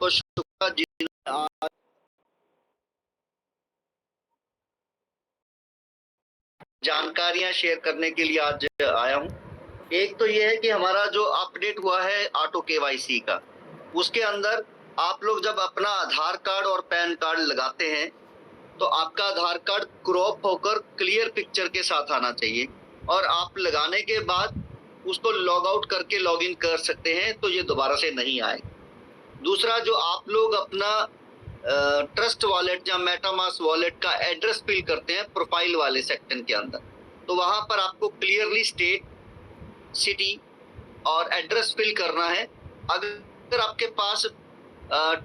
बहुत शुक्रिया जिन्होंने जानकारियां शेयर करने के लिए आज आया हूं। एक तो ये है कि हमारा जो अपडेट हुआ है ऑटो केवाईसी का, उसके अंदर आप लोग जब अपना आधार कार्ड और पैन कार्ड लगाते हैं तो आपका आधार कार्ड क्रॉप होकर क्लियर पिक्चर के साथ आना चाहिए और आप लगाने के बाद उसको लॉग आउट करके लॉग इन कर सकते हैं, तो ये दोबारा से नहीं आएगा। दूसरा, जो आप लोग अपना ट्रस्ट वॉलेट या मेटामास्क वॉलेट का एड्रेस फिल करते हैं प्रोफाइल वाले सेक्शन के अंदर, तो वहां पर आपको क्लियरली स्टेट, सिटी और एड्रेस फिल करना है। अगर आपके पास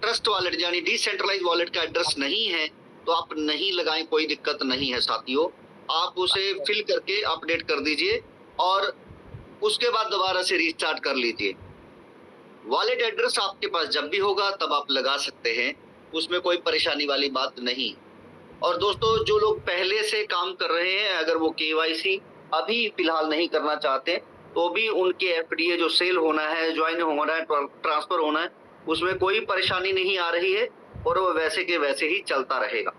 ट्रस्ट वॉलेट यानी डिसेंट्रलाइज वॉलेट का एड्रेस नहीं है तो आप नहीं लगाएं, कोई दिक्कत नहीं है साथियों। आप उसे फिल करके अपडेट कर दीजिए और उसके बाद दोबारा से रिस्टार्ट कर लीजिए। वॉलेट एड्रेस आपके पास जब भी होगा तब आप लगा सकते हैं, उसमें कोई परेशानी वाली बात नहीं। और दोस्तों, जो लोग पहले से काम कर रहे हैं, अगर वो केवाईसी अभी फिलहाल नहीं करना चाहते तो भी उनके एफडीए जो सेल होना है, ज्वाइन होना है, ट्रांसफर होना है, उसमें कोई परेशानी नहीं आ रही है और वो वैसे के वैसे ही चलता रहेगा।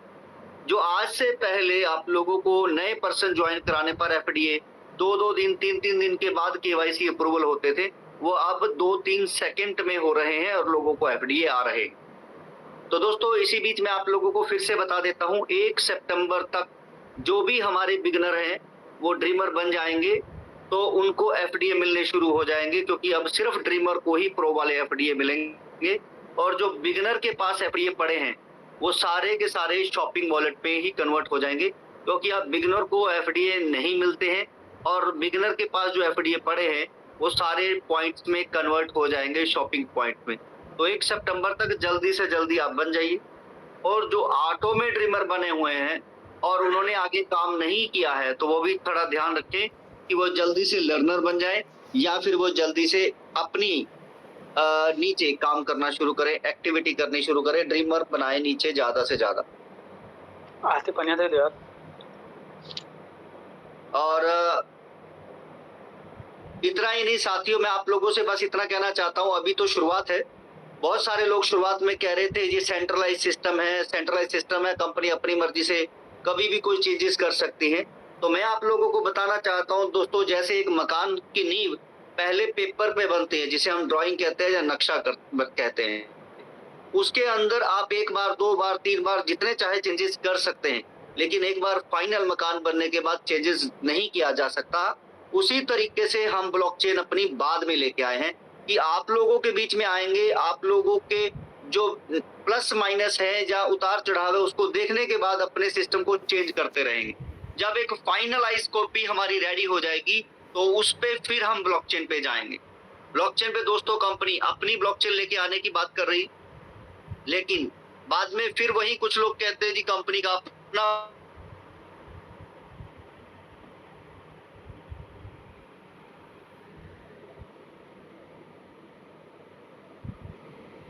जो आज से पहले आप लोगों को नए पर्सन ज्वाइन कराने पर एफडीए 2-2 दिन 3-3 दिन के बाद केवाईसी अप्रूवल होते थे, वो अब 2-3 सेकंड में हो रहे हैं और लोगों को एफडीए आ रहे हैं। तो दोस्तों, इसी बीच में आप लोगों को फिर से बता देता हूं, 1 सितंबर तक जो भी हमारे बिगनर हैं वो ड्रीमर बन जाएंगे तो उनको एफडीए मिलने शुरू हो जाएंगे, क्योंकि अब सिर्फ ड्रीमर को ही प्रो वाले एफडीए मिलेंगे और जो बिगनर के पास एफडीए पड़े हैं वो सारे के सारे शॉपिंग वॉलेट पे ही कन्वर्ट हो जाएंगे, क्योंकि अब बिगनर को एफडीए नहीं मिलते हैं और बिगनर के पास जो एफडीए पड़े हैं वो सारे पॉइंट्स में कन्वर्ट हो जाएंगे शॉपिंग पॉइंट में। तो 1 सितंबर तक जल्दी से जल्दी आप बन जाइए। और जो ऑटो में ड्रीमर बने हुए हैं और उन्होंने आगे काम नहीं किया है तो वो भी थोड़ा ध्यान रखें कि वो जल्दी से लर्नर बन जाए या फिर वो जल्दी से अपनी नीचे काम करना शुरू करें, एक्टिविटी करनी शुरू करें, ड्रीमर बनाए नीचे ज्यादा से ज्यादा। आज ते पाण्यात आहे यार। और इतना ही नहीं साथियों, मैं आप लोगों से बस इतना कहना चाहता हूं, अभी तो शुरुआत है। बहुत सारे लोग शुरुआत में कह रहे थे ये सेंट्रलाइज सिस्टम है, कंपनी अपनी मर्जी से कभी भी कोई चेंजेस कर सकती है। तो मैं आप लोगों को बताना चाहता हूं दोस्तों, जैसे एक मकान की नींव पहले पेपर पे बनती है, जिसे हम ड्राइंग कहते हैं या नक्शा कहते हैं, उसके अंदर आप 1 बार 2 बार 3 बार जितने चाहे चेंजेस कर सकते हैं, लेकिन एक बार फाइनल मकान बनने के बाद चेंजेस नहीं किया जा सकता। उसी तरीके से हम ब्लॉकचेन अपनी बाद में लेके आए हैं कि आप लोगों के बीच में आएंगे, आप लोगों के जो प्लस माइनस है या उतार चढ़ाव है उसको देखने के बाद अपने सिस्टम को चेंज करते रहेंगे। जब एक फाइनलाइज कॉपी हमारी रेडी हो जाएगी तो उस पे फिर हम ब्लॉकचेन पे जाएंगे। ब्लॉकचेन पे दोस्तों कंपनी अपनी ब्लॉकचेन लेके आने की बात कर रही, लेकिन बाद में फिर वही कुछ लोग कहते हैं जी कंपनी का अपना।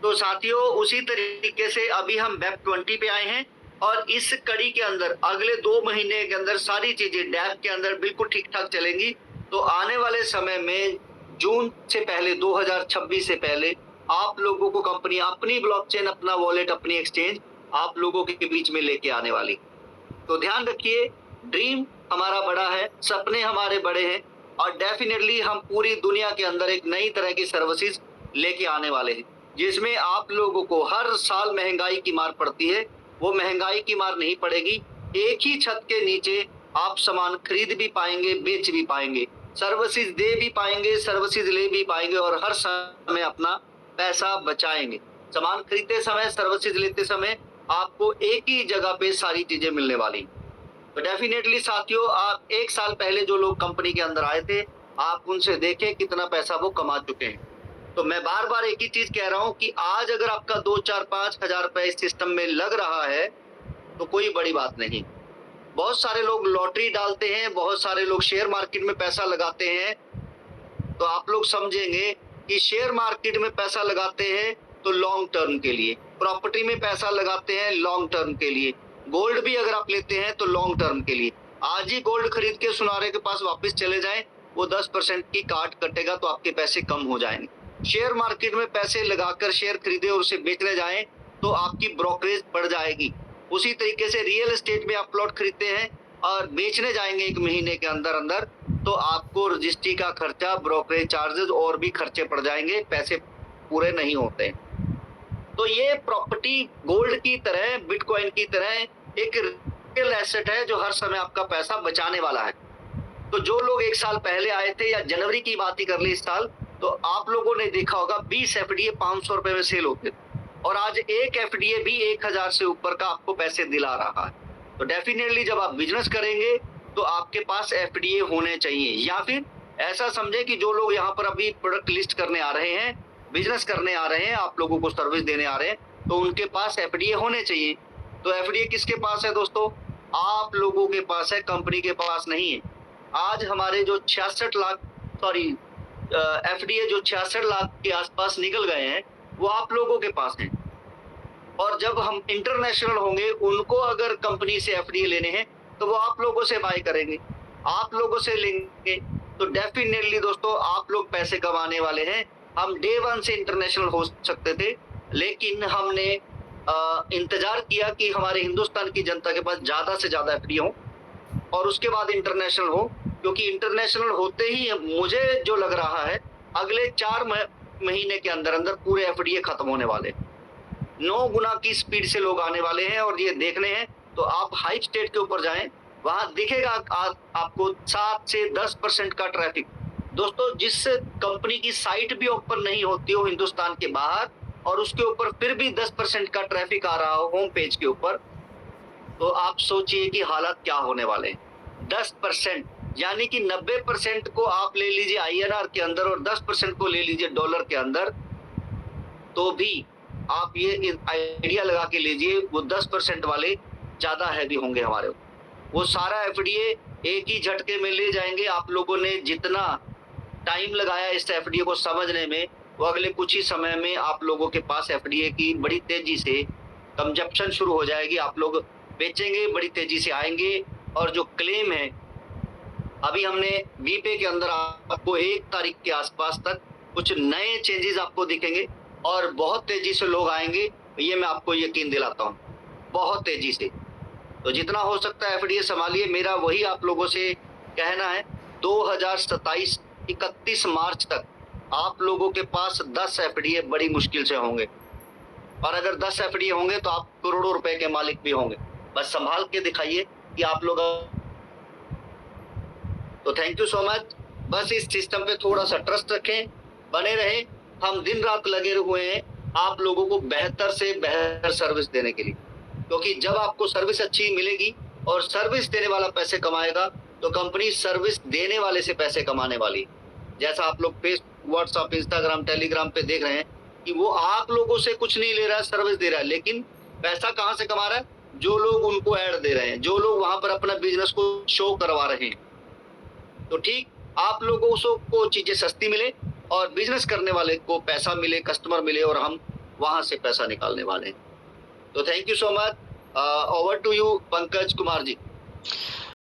तो साथियों, उसी तरीके से अभी हम वेब 20 पे आए हैं और इस कड़ी के अंदर अगले 2 महीने के अंदर सारी चीजें डैप के अंदर बिल्कुल ठीक ठाक चलेंगी। तो आने वाले समय में जून से पहले, 2026 से पहले आप लोगों को कंपनी अपनी ब्लॉकचेन, अपना वॉलेट, अपनी एक्सचेंज आप लोगों के बीच में लेके आने वाली। तो ध्यान रखिए, ड्रीम हमारा बड़ा है, सपने हमारे बड़े हैं और डेफिनेटली हम पूरी दुनिया के अंदर एक नई तरह की सर्विसेज लेके आने वाले हैं, जिसमें आप लोगों को हर साल महंगाई की मार पड़ती है, वो महंगाई की मार नहीं पड़ेगी। एक ही छत के नीचे आप सामान खरीद भी पाएंगे, बेच भी पाएंगे, सर्विसेज दे भी पाएंगे, सर्विसेज ले भी पाएंगे और हर समय अपना पैसा बचाएंगे। सामान खरीदते समय, सर्विसेज लेते समय आपको एक ही जगह पे सारी चीजें मिलने वाली। तो डेफिनेटली साथियों, आप 1 साल पहले जो लोग कंपनी के अंदर आए थे, आप उनसे देखें कितना पैसा वो कमा चुके हैं। तो मैं बार बार एक ही चीज कह रहा हूं कि आज अगर आपका 2, 4, 5 हजार रुपए इस सिस्टम में लग रहा है तो कोई बड़ी बात नहीं। बहुत सारे लोग लॉटरी डालते हैं, बहुत सारे लोग शेयर मार्केट में पैसा लगाते हैं। तो आप लोग समझेंगे कि शेयर मार्केट में पैसा लगाते हैं तो लॉन्ग टर्म के लिए, प्रॉपर्टी में पैसा लगाते हैं लॉन्ग टर्म के लिए, गोल्ड भी अगर आप लेते हैं तो लॉन्ग टर्म के लिए। आज ही गोल्ड खरीद के सुनारे के पास वापस चले जाएं, वो 10% की काट कटेगा तो आपके पैसे कम हो जाएंगे। शेयर मार्केट में पैसे लगाकर शेयर खरीदे और उसे बेचने जाएं तो आपकी ब्रोकरेज बढ़ जाएगी। उसी तरीके से रियल एस्टेट में आप प्लॉट खरीदते हैं और बेचने जाएंगे 1 महीने के अंदर अंदर तो आपको रजिस्ट्री का खर्चा, ब्रोकरेज चार्जेस और भी खर्चे पड़ जाएंगे, पैसे पूरे नहीं होते। तो ये प्रॉपर्टी गोल्ड की तरह, बिटकॉइन की तरह एक रियल एसेट है जो हर समय आपका पैसा बचाने वाला है। तो जो लोग 1 साल पहले आए थे या जनवरी की बात ही कर ली इस साल, तो आप लोगों ने देखा होगा 20 एफडीए 500 रुपए में सेल होते थे और आज एक एफडीए भी 1000 से ऊपर का आपको पैसे दिला रहा है। तो डेफिनेटली जब आप बिजनेस करेंगे तो आपके पास एफडीए होने चाहिए, या फिर ऐसा समझे कि जो लोग यहाँ पर अभी प्रोडक्ट लिस्ट करने आ रहे हैं, बिजनेस करने आ रहे हैं, आप लोगों को सर्विस देने आ रहे हैं, तो उनके पास एफडीए होने चाहिए। तो एफडीए किसके पास है दोस्तों? आप लोगों के पास है, कंपनी के पास नहीं है। आज हमारे जो 66 लाख एफडीए जो 66 लाख के आसपास निकल गए हैं वो आप लोगों के पास हैं। और जब हम इंटरनेशनल होंगे, उनको अगर कंपनी से एफडीए लेने हैं तो वो आप लोगों से बाय करेंगे, आप लोगों से लेंगे। तो डेफिनेटली दोस्तों आप लोग पैसे कमाने वाले हैं। हम डे 1 से इंटरनेशनल हो सकते थे, लेकिन हमने इंतजार किया कि हमारे हिंदुस्तान की जनता के पास ज्यादा से ज्यादा एफडीए हो और उसके बाद इंटरनेशनल हो, क्योंकि इंटरनेशनल होते ही मुझे जो लग रहा है अगले 4 महीने के अंदर अंदर पूरे एफडीए खत्म होने वाले, 9 गुना की स्पीड से लोग आने वाले हैं। और ये देखने हैं तो आप हाइप स्टेट के ऊपर जाएं, वहां दिखेगा आपको 7 से 10% का ट्रैफिक। दोस्तों जिस कंपनी की साइट भी ओपन नहीं होती हो हिंदुस्तान के बाहर और उसके ऊपर फिर भी 10% का ट्रैफिक आ रहा हो होम पेज के ऊपर, तो आप सोचिए कि हालात क्या होने वाले हैं। 10% यानी कि 90% को आप ले लीजिए आईएनआर के अंदर और 10% को ले लीजिए डॉलर के अंदर, तो भी आप ये आइडिया लगा के लीजिए वो 10% वाले ज्यादा हैवी होंगे हमारे। वो सारा एफडीए एक ही झटके में ले जाएंगे। आप लोगों ने जितना टाइम लगाया इस एफडीए को समझने में, वो अगले कुछ ही समय में आप लोगों के पास एफडीए की बड़ी तेजी से कंजप्शन शुरू हो जाएगी। आप लोग बेचेंगे, बड़ी तेजी से आएंगे। और जो क्लेम है, अभी हमने वीपे के अंदर आपको 1 तारीख के आसपास तक कुछ नए चेंजेस आपको दिखेंगे और बहुत तेजी से लोग आएंगे, ये मैं आपको यकीन दिलाता हूँ, बहुत तेजी से। तो जितना हो सकता है एफडीए संभालिए। मेरा वही आप लोगों से कहना है, 2027 31 मार्च तक आप लोगों के पास 10 एफडीए बड़ी मुश्किल से होंगे, और अगर 10 एफडीए होंगे तो आप करोड़ों रुपए के मालिक भी होंगे। बस संभाल के दिखाइए कि आप लोग। तो थैंक यू सो मच। बस इस सिस्टम पे थोड़ा सा ट्रस्ट रखें, बने रहें। हम दिन रात लगे हुए हैं आप लोगों को बेहतर से बेहतर सर्विस देने के लिए, क्योंकि जब आपको सर्विस अच्छी मिलेगी और सर्विस देने वाला पैसे कमाएगा तो कंपनी सर्विस देने वाले से पैसे कमाने वाली। जैसा आप लोग फेसबुक, व्हाट्सएप, इंस्टाग्राम, टेलीग्राम पे देख रहे हैं कि वो आप लोगों से कुछ नहीं ले रहा है, सर्विस दे रहा है, लेकिन पैसा कहाँ से कमा रहा है? जो लोग उनको ऐड दे रहे हैं, जो लोग वहां पर अपना बिजनेस को शो करवा रहे हैं। तो ठीक आप लोगों को चीजें सस्ती मिले और बिजनेस करने वाले को पैसा मिले, कस्टमर मिले, और हम वहां से पैसा निकालने वाले हैं। तो thank you so much. Over to you Pankaj Kumar ji.